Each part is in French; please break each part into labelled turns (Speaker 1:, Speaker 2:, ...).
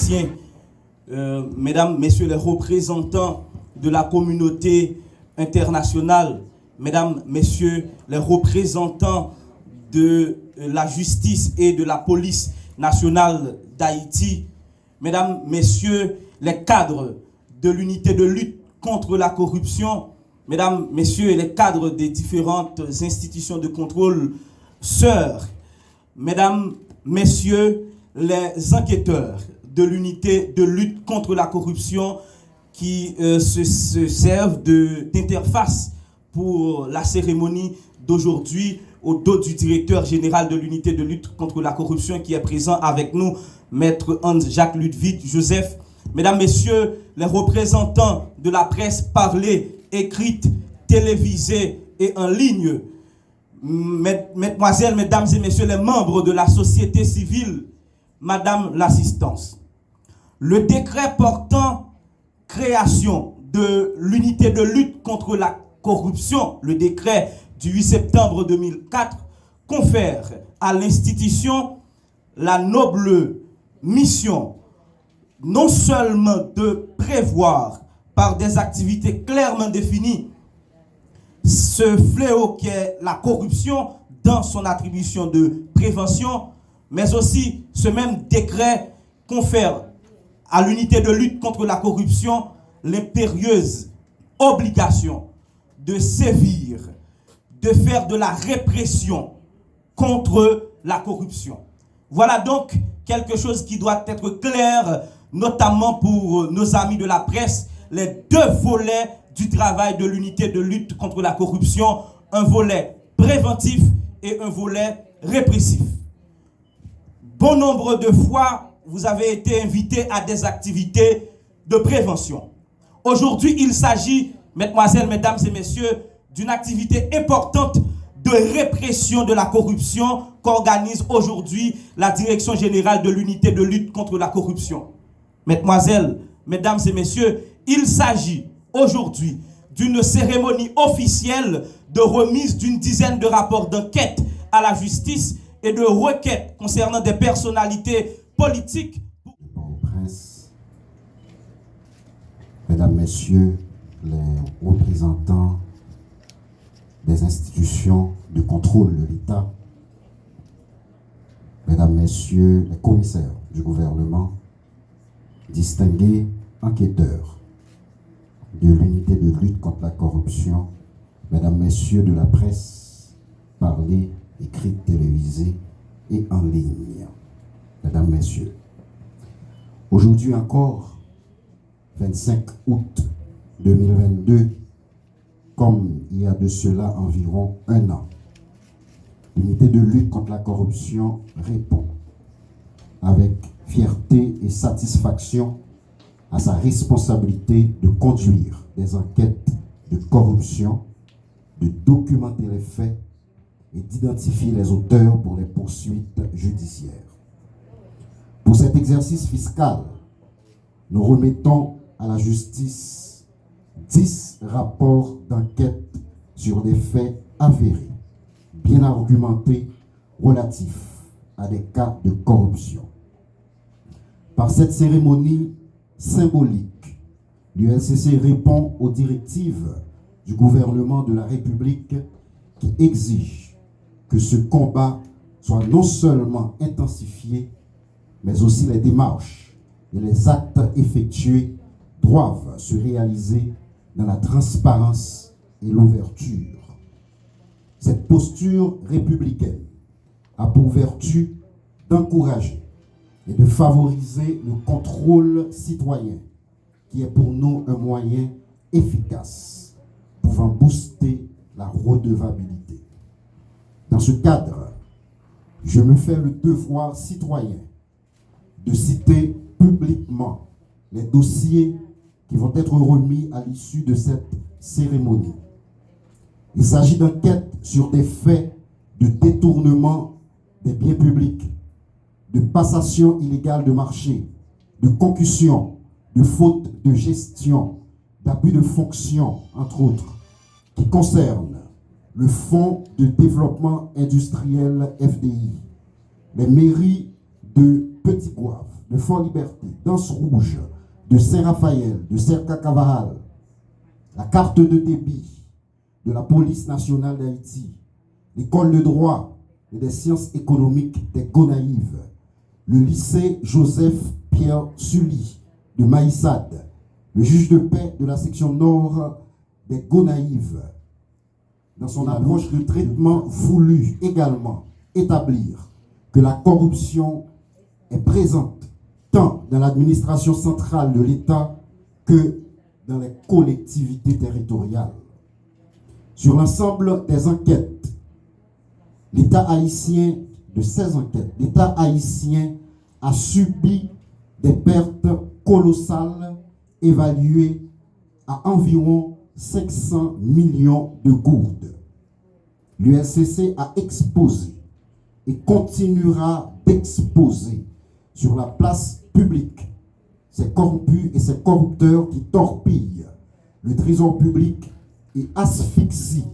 Speaker 1: techniciens, mesdames, messieurs les représentants de la communauté internationale, mesdames, messieurs les représentants de la justice et de la police nationale d'Haïti, mesdames, messieurs les cadres de l'unité de lutte contre la corruption, mesdames, messieurs les cadres des différentes institutions de contrôle, sœurs, mesdames, messieurs les enquêteurs de l'unité de lutte contre la corruption qui se servent d'interface pour la cérémonie d'aujourd'hui au dos du directeur général de l'unité de lutte contre la corruption qui est présent avec nous, Maître Hans-Jacques Ludwig Joseph. Mesdames, messieurs, les représentants de la presse parlée, écrite, télévisée et en ligne, mesdemoiselles, mesdames et messieurs les membres de la société civile, madame l'assistance. Le décret portant création de l'unité de lutte contre la corruption, le décret du 8 septembre 2004, confère à l'institution la noble mission non seulement de prévoir par des activités clairement définies ce fléau qui est la corruption dans son attribution de prévention, mais aussi ce même décret confère à l'unité de lutte contre la corruption l'impérieuse obligation de sévir, de faire de la répression contre la corruption. Voilà donc quelque chose qui doit être clair, notamment pour nos amis de la presse, les deux volets du travail de l'unité de lutte contre la corruption, un volet préventif et un volet répressif. Bon nombre de fois, vous avez été invités à des activités de prévention. Aujourd'hui, il s'agit, mesdemoiselles, mesdames et messieurs, d'une activité importante de répression de la corruption qu'organise aujourd'hui la Direction générale de l'unité de lutte contre la corruption. Mesdemoiselles, mesdames et messieurs, il s'agit aujourd'hui d'une cérémonie officielle de remise d'une dizaine de rapports d'enquête à la justice et de requêtes concernant des personnalités politiques.
Speaker 2: Prince, mesdames, messieurs, les représentants des institutions de contrôle de l'État, mesdames, messieurs, les commissaires du gouvernement, distingués enquêteurs de l'unité de lutte contre la corruption, mesdames, messieurs de la presse, parlée, écrite, télévisée et en ligne. Mesdames, messieurs, aujourd'hui encore, 25 août 2022, comme il y a de cela environ un an, l'unité de lutte contre la corruption répond avec fierté et satisfaction à sa responsabilité de conduire des enquêtes de corruption, de documenter les faits et d'identifier les auteurs pour les poursuites judiciaires. Pour cet exercice fiscal, nous remettons à la justice 10 rapports d'enquête sur des faits avérés, bien argumentés, relatifs à des cas de corruption. Par cette cérémonie symbolique, l'ULCC répond aux directives du gouvernement de la République qui exigent que ce combat soit non seulement intensifié, mais aussi les démarches et les actes effectués doivent se réaliser dans la transparence et l'ouverture. Cette posture républicaine a pour vertu d'encourager et de favoriser le contrôle citoyen, qui est pour nous un moyen efficace pouvant booster la redevabilité. Dans ce cadre, je me fais le devoir citoyen de citer publiquement les dossiers qui vont être remis à l'issue de cette cérémonie. Il s'agit d'enquêtes sur des faits de détournement des biens publics, de passation illégale de marché, de concussion, de faute de gestion, d'abus de fonction, entre autres, qui concernent le Fonds de développement industriel FDI, les mairies de Petit-Goâve, de Fort-Liberté, Danse Rouge, de Saint-Raphaël, de Cerca-Cavaral, la carte de débit de la police nationale d'Haïti, l'école de droit et des sciences économiques des Gonaïves, le lycée Joseph-Pierre Sully de Maïsade, le juge de paix de la section nord des Gonaïves, dans son approche de traitement, voulu également établir que la corruption est présente tant dans l'administration centrale de l'État que dans les collectivités territoriales. Sur l'ensemble des enquêtes, l'État haïtien, de ces enquêtes, l'État haïtien a subi des pertes colossales évaluées à environ 500 millions de gourdes. L'UNCC a exposé et continuera d'exposer sur la place publique ces corrompus et ces corrupteurs qui torpillent le trésor public et asphyxient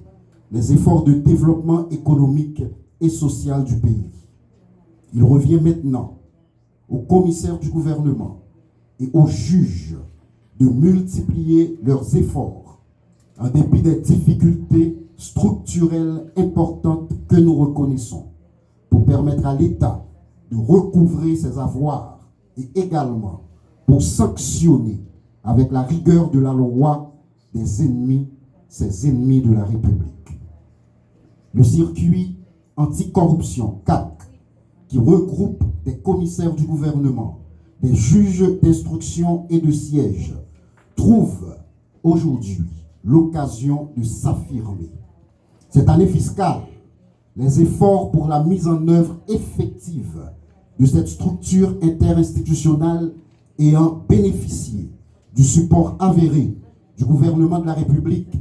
Speaker 2: les efforts de développement économique et social du pays. Il revient maintenant aux commissaires du gouvernement et aux juges de multiplier leurs efforts en dépit des difficultés structurelles importantes que nous reconnaissons pour permettre à l'État de recouvrer ses avoirs et également pour sanctionner avec la rigueur de la loi des ennemis, ses ennemis de la République. Le circuit anticorruption CAC, qui regroupe des commissaires du gouvernement, des juges d'instruction et de siège, trouve aujourd'hui l'occasion de s'affirmer. Cette année fiscale, les efforts pour la mise en œuvre effective de cette structure interinstitutionnelle ayant bénéficié du support avéré du gouvernement de la République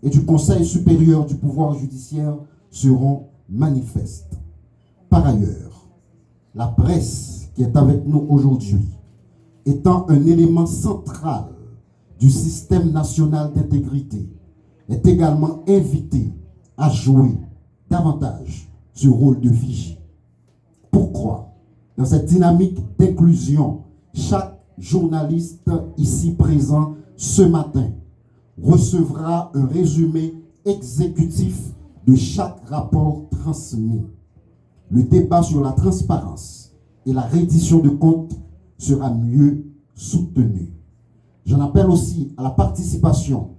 Speaker 2: et du Conseil supérieur du pouvoir judiciaire seront manifestes. Par ailleurs, la presse qui est avec nous aujourd'hui, étant un élément central du système national d'intégrité, est également invitée à jouer davantage ce rôle de vigie. Pourquoi, dans cette dynamique d'inclusion, chaque journaliste ici présent ce matin recevra un résumé exécutif de chaque rapport transmis. Le débat sur la transparence et la reddition de comptes sera mieux soutenu. J'en appelle aussi à la participation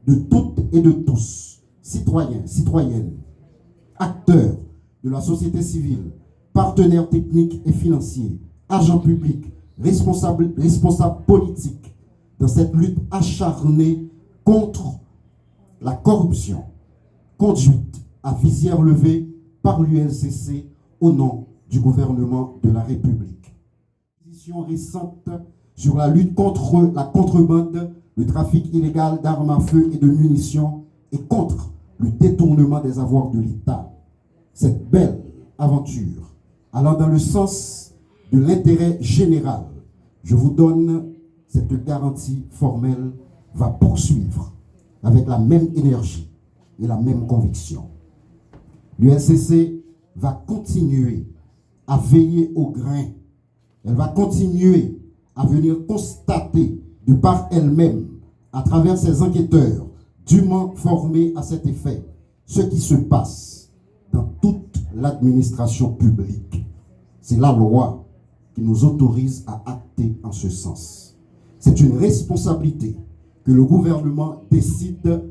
Speaker 2: de toutes et de tous, citoyens, citoyennes, acteurs de la société civile, partenaires techniques et financiers, agents publics, responsables politiques, dans cette lutte acharnée contre la corruption, conduite à visière levée par l'UNCC au nom du gouvernement de la République. Position récente sur la lutte contre la contrebande, le trafic illégal d'armes à feu et de munitions et contre le détournement des avoirs de l'État. Cette belle aventure, allant dans le sens de l'intérêt général, je vous donne cette garantie formelle, va poursuivre avec la même énergie et la même conviction. L'UNCC va continuer à veiller au grain. Elle va continuer à venir constater de par elle-même, à travers ses enquêteurs dûment formés à cet effet, ce qui se passe dans toute l'administration publique. C'est la loi qui nous autorise à acter en ce sens. C'est une responsabilité que le gouvernement décide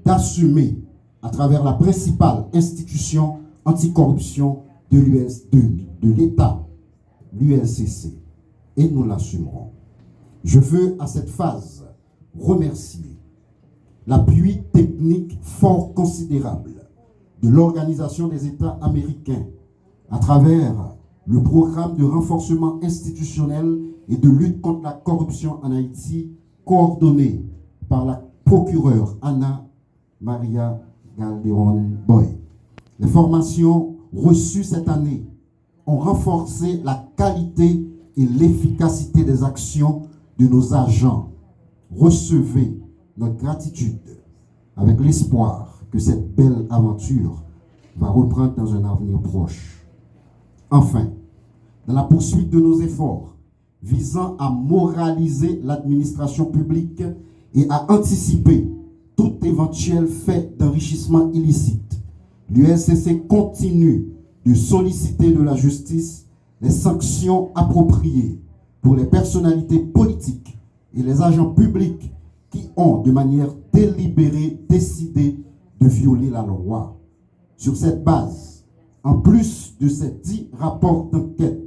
Speaker 2: d'assumer à travers la principale institution anticorruption de l'État, l'UNCC, et nous l'assumerons. Je veux à cette phase remercier l'appui technique fort considérable de l'Organisation des États américains à travers le programme de renforcement institutionnel et de lutte contre la corruption en Haïti, coordonné par la procureure Anna Maria Calderon Boy. Les formations reçues cette année ont renforcé la qualité et l'efficacité des actions de nos agents. Recevez notre gratitude avec l'espoir que cette belle aventure va reprendre dans un avenir proche. Enfin, dans la poursuite de nos efforts visant à moraliser l'administration publique et à anticiper tout éventuel fait d'enrichissement illicite. L'USCC continue de solliciter de la justice les sanctions appropriées pour les personnalités politiques et les agents publics qui ont de manière délibérée décidé de violer la loi. Sur cette base, en plus de ces 10 rapports d'enquête,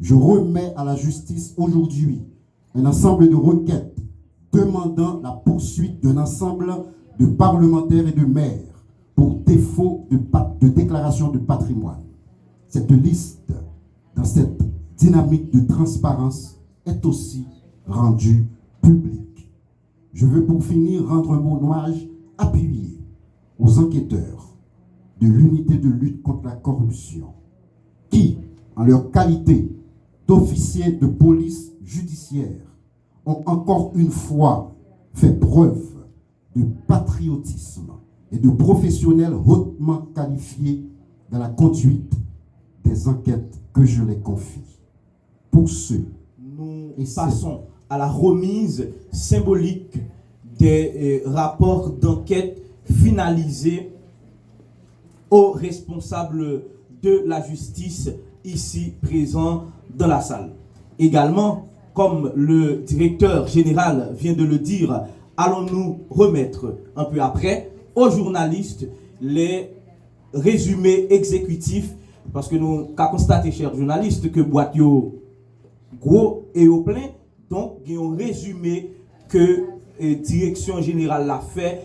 Speaker 2: je remets à la justice aujourd'hui un ensemble de requêtes demandant la poursuite d'un ensemble de parlementaires et de maires pour défaut de déclaration de patrimoine. Cette liste, dans cette dynamique de transparence, est aussi rendue publique. Je veux pour finir rendre un hommage appuyé aux enquêteurs de l'unité de lutte contre la corruption qui, en leur qualité d'officiers de police judiciaire, ont encore une fois fait preuve de patriotisme et de professionnels hautement qualifiés dans la conduite des enquêtes que je les confie. Pour ceux,
Speaker 1: nous passons à la remise symbolique des rapports d'enquête finalisés aux responsables de la justice ici présents dans la salle. Également, comme le directeur général vient de le dire, allons-nous remettre un peu après aux journalistes les résumés exécutifs, parce que nous avons constaté, chers journalistes, que boîte yo gros et au plein, donc il y a un résumé que la direction générale l'a fait,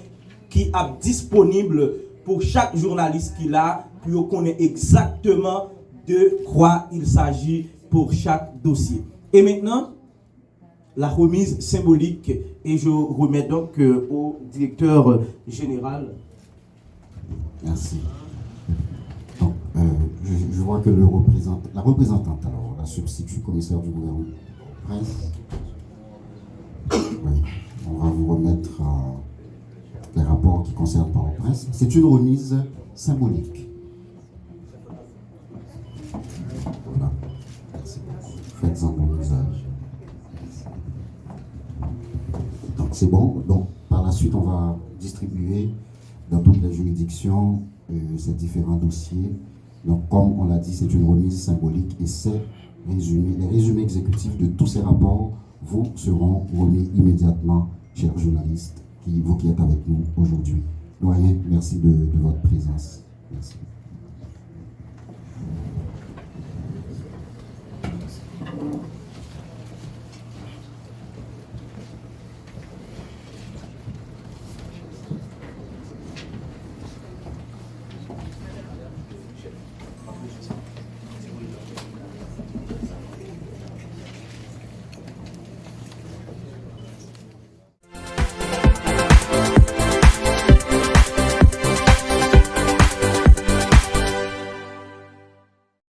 Speaker 1: qui est disponible pour chaque journaliste qui l'a, pour qu'on ait exactement de quoi il s'agit pour chaque dossier. Et maintenant, la remise symbolique, et je remets donc au directeur général.
Speaker 2: Merci. Donc, je vois que la représentante, alors, la substitut commissaire du gouvernement, presse. Oui, on va vous remettre les rapports qui concernent Port-au-Prince. C'est une remise symbolique. Voilà. Merci beaucoup. Faites-en bon usage. Donc, c'est bon. Donc, par la suite, on va distribuer dans toutes les juridictions ces différents dossiers. Donc, comme on l'a dit, c'est une remise symbolique et les résumés exécutifs de tous ces rapports vous seront remis immédiatement, chers journalistes, vous qui êtes avec nous aujourd'hui. Doyen, merci de votre présence. Merci.